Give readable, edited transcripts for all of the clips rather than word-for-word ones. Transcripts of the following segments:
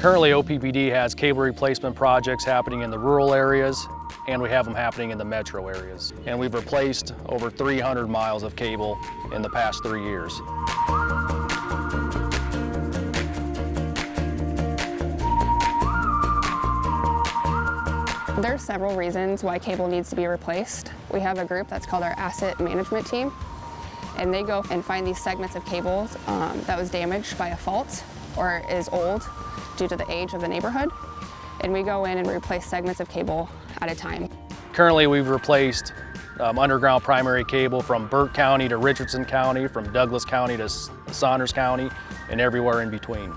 Currently, OPPD has cable replacement projects happening in the rural areas, and we have them happening in the metro areas. And we've replaced over 300 miles of cable in the past 3 years. There are several reasons why cable needs to be replaced. We have a group that's called our asset management team, and they go and find these segments of cables that was damaged by a fault or is old due to the age of the neighborhood, and we go in and replace segments of cable at a time. Currently, we've replaced underground primary cable from Burke County to Richardson County, from Douglas County to Saunders County, and everywhere in between.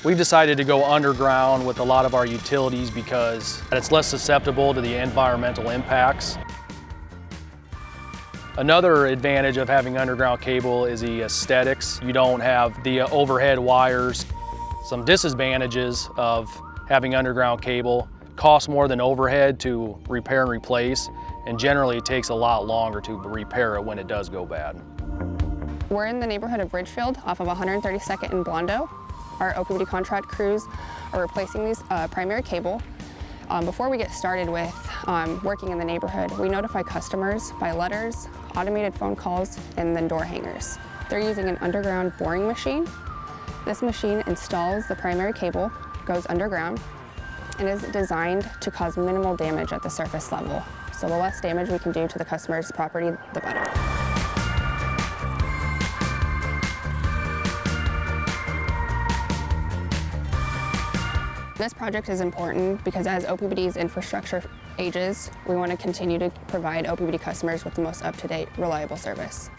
We've decided to go underground with a lot of our utilities because it's less susceptible to the environmental impacts. Another advantage of having underground cable is the aesthetics. You don't have the overhead wires. Some disadvantages of having underground cable: costs more than overhead to repair and replace, and generally it takes a lot longer to repair it when it does go bad. We're in the neighborhood of Ridgefield off of 132nd and Blondo. Our OPPD contract crews are replacing these primary cable. Before we get started with working in the neighborhood, we notify customers by letters, automated phone calls, and then door hangers. They're using an underground boring machine. This machine installs the primary cable, goes underground, and is designed to cause minimal damage at the surface level. So the less damage we can do to the customer's property, the better. This project is important because as OPPD's infrastructure ages, we want to continue to provide OPPD customers with the most up-to-date, reliable service.